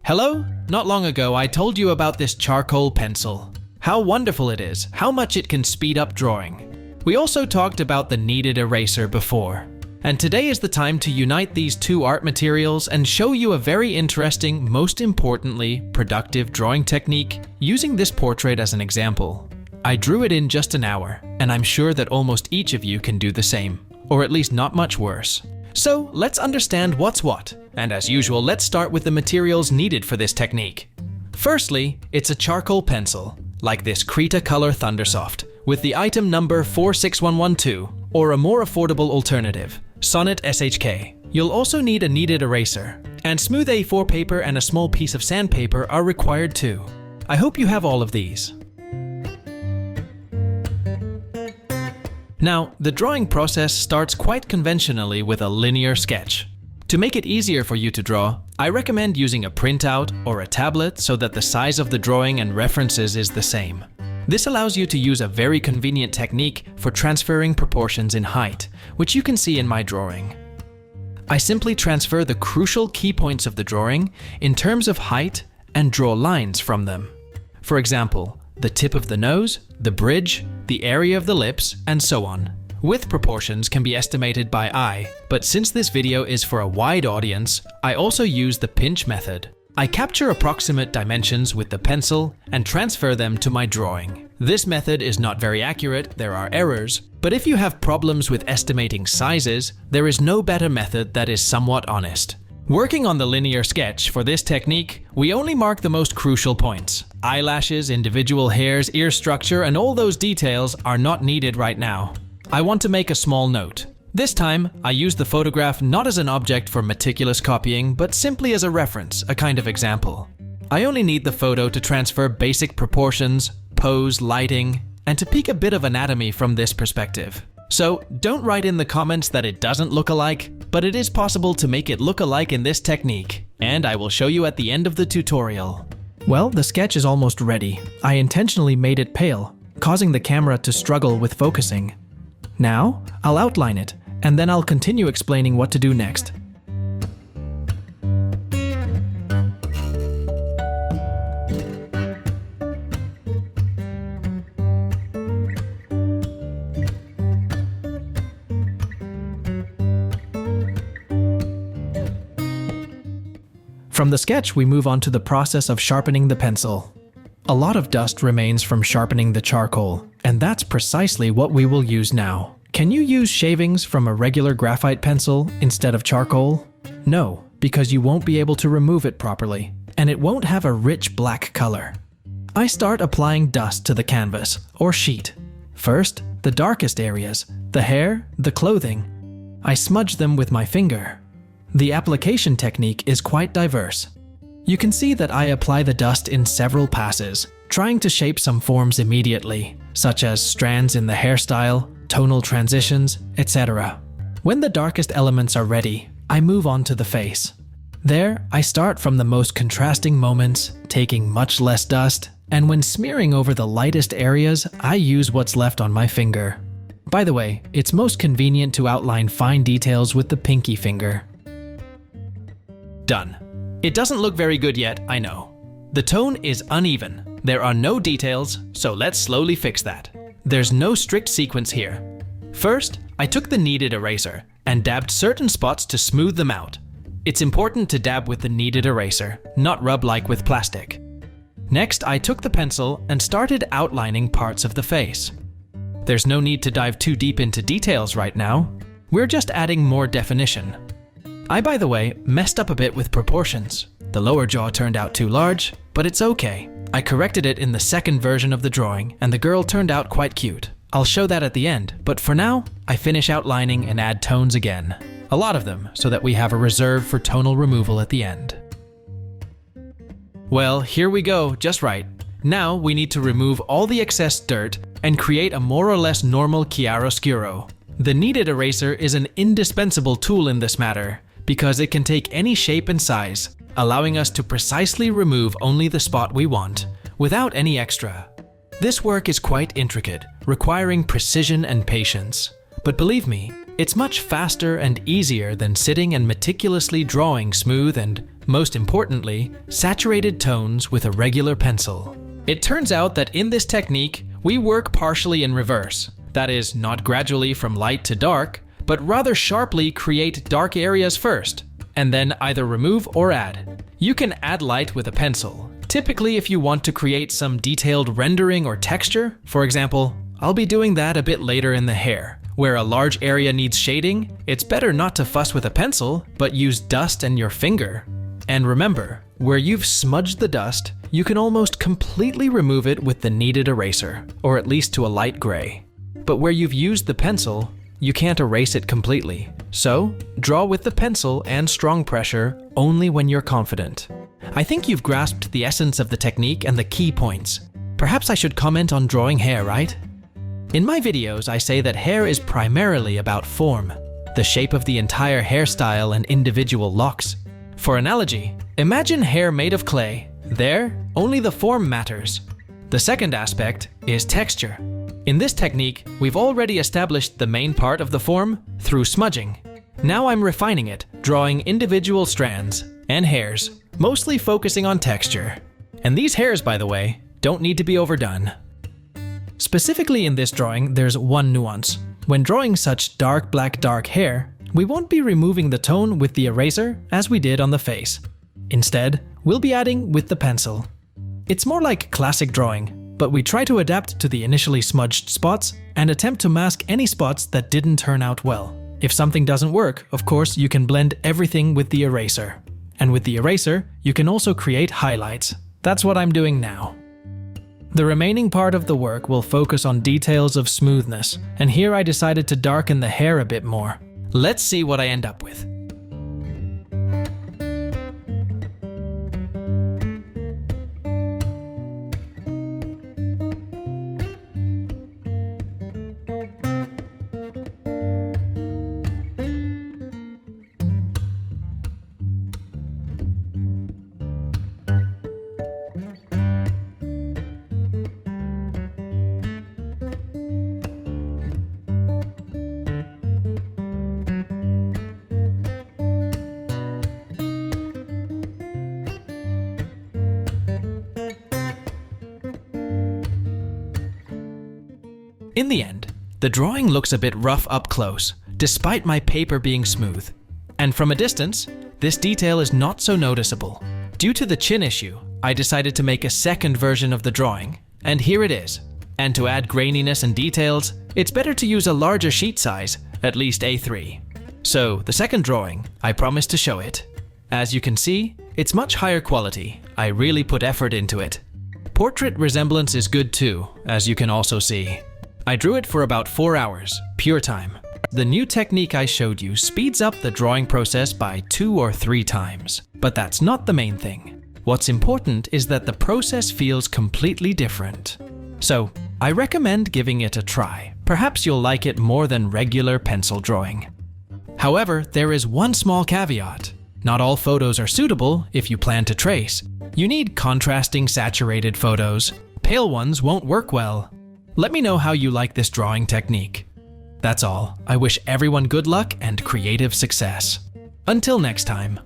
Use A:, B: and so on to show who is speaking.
A: Hello? Not long ago I told you about this charcoal pencil. How wonderful it is, how much it can speed up drawing. We also talked about the kneaded eraser before. And today is the time to unite these two art materials and show you a very interesting, most importantly, productive drawing technique using this portrait as an example. I drew it in just an hour, and I'm sure that almost each of you can do the same, or at least not much worse. So let's understand what's what, and as usual, let's start with the materials needed for this technique. Firstly, it's a charcoal pencil, like this Krita Color Thundersoft, with the item number 46112, or a more affordable alternative, Sonnet SHK. You'll also need a kneaded eraser, and smooth A4 paper and a small piece of sandpaper are required too. I hope you have all of these. Now, the drawing process starts quite conventionally with a linear sketch. To make it easier for you to draw, I recommend using a printout or a tablet so that the size of the drawing and references is the same. This allows you to use a very convenient technique for transferring proportions in height, which you can see in my drawing. I simply transfer the crucial key points of the drawing in terms of height and draw lines from them. For example, the tip of the nose, the bridge, the area of the lips, and so on. Width proportions can be estimated by eye, but since this video is for a wide audience, I also use the pinch method. I capture approximate dimensions with the pencil and transfer them to my drawing. This method is not very accurate, there are errors, but if you have problems with estimating sizes, there is no better method that is somewhat honest. Working on the linear sketch for this technique, we only mark the most crucial points. Eyelashes, individual hairs, ear structure, and all those details are not needed right now. I want to make a small note. This time, I use the photograph not as an object for meticulous copying, but simply as a reference, a kind of example. I only need the photo to transfer basic proportions, pose, lighting, and to peek a bit of anatomy from this perspective. So don't write in the comments that it doesn't look alike, but it is possible to make it look alike in this technique, and I will show you at the end of the tutorial. Well, the sketch is almost ready. I intentionally made it pale, causing the camera to struggle with focusing. Now, I'll outline it, and then I'll continue explaining what to do next. From the sketch, we move on to the process of sharpening the pencil. A lot of dust remains from sharpening the charcoal, and that's precisely what we will use now. Can you use shavings from a regular graphite pencil instead of charcoal? No, because you won't be able to remove it properly, and it won't have a rich black color. I start applying dust to the canvas, or sheet. First, the darkest areas, the hair, the clothing. I smudge them with my finger. The application technique is quite diverse. You can see that I apply the dust in several passes, trying to shape some forms immediately, such as strands in the hairstyle, tonal transitions, etc. When the darkest elements are ready, I move on to the face. There, I start from the most contrasting moments, taking much less dust, and when smearing over the lightest areas, I use what's left on my finger. By the way, it's most convenient to outline fine details with the pinky finger. Done. It doesn't look very good yet, I know. The tone is uneven. There are no details, so let's slowly fix that. There's no strict sequence here. First, I took the kneaded eraser and dabbed certain spots to smooth them out. It's important to dab with the kneaded eraser, not rub like with plastic. Next, I took the pencil and started outlining parts of the face. There's no need to dive too deep into details right now. We're just adding more definition. I, by the way, messed up a bit with proportions. The lower jaw turned out too large, but it's okay. I corrected it in the second version of the drawing, and the girl turned out quite cute. I'll show that at the end, but for now, I finish outlining and add tones again. A lot of them, so that we have a reserve for tonal removal at the end. Well, here we go, just right. Now we need to remove all the excess dirt and create a more or less normal chiaroscuro. The kneaded eraser is an indispensable tool in this matter, because it can take any shape and size, allowing us to precisely remove only the spot we want, without any extra. This work is quite intricate, requiring precision and patience. But believe me, it's much faster and easier than sitting and meticulously drawing smooth and Most importantly, saturated tones with a regular pencil. It turns out that in this technique, we work partially in reverse. That is, not gradually from light to dark, but rather sharply create dark areas first, and then either remove or add. You can add light with a pencil. Typically, if you want to create some detailed rendering or texture, for example, I'll be doing that a bit later in the hair. Where a large area needs shading, it's better not to fuss with a pencil, but use dust and your finger. And remember, where you've smudged the dust, you can almost completely remove it with the needed eraser, or at least to a light gray. But where you've used the pencil, you can't erase it completely. So, draw with the pencil and strong pressure only when you're confident. I think you've grasped the essence of the technique and the key points. Perhaps I should comment on drawing hair, right? In my videos, I say that hair is primarily about form, the shape of the entire hairstyle and individual locks. For analogy, imagine hair made of clay. There, only the form matters. The second aspect is texture. In this technique, we've already established the main part of the form through smudging. Now I'm refining it, drawing individual strands and hairs, mostly focusing on texture. And these hairs, by the way, don't need to be overdone. Specifically in this drawing, there's one nuance. When drawing such dark black hair, we won't be removing the tone with the eraser as we did on the face. Instead, we'll be adding with the pencil. It's more like classic drawing, but we try to adapt to the initially smudged spots and attempt to mask any spots that didn't turn out well. If something doesn't work, of course, you can blend everything with the eraser. And with the eraser, you can also create highlights. That's what I'm doing now. The remaining part of the work will focus on details of smoothness, and here I decided to darken the hair a bit more. Let's see what I end up with. In the end, the drawing looks a bit rough up close, despite my paper being smooth. And from a distance, this detail is not so noticeable. Due to the chin issue, I decided to make a second version of the drawing, and here it is. And to add graininess and details, it's better to use a larger sheet size, at least A3. So, the second drawing, I promised to show it. As you can see, it's much higher quality. I really put effort into it. Portrait resemblance is good too, as you can also see. I drew it for about 4 hours, pure time. The new technique I showed you speeds up the drawing process by 2 or 3 times. But that's not the main thing. What's important is that the process feels completely different. So, I recommend giving it a try. Perhaps you'll like it more than regular pencil drawing. However, there is one small caveat. Not all photos are suitable if you plan to trace. You need contrasting saturated photos. Pale ones won't work well. Let me know how you like this drawing technique. That's all. I wish everyone good luck and creative success. Until next time.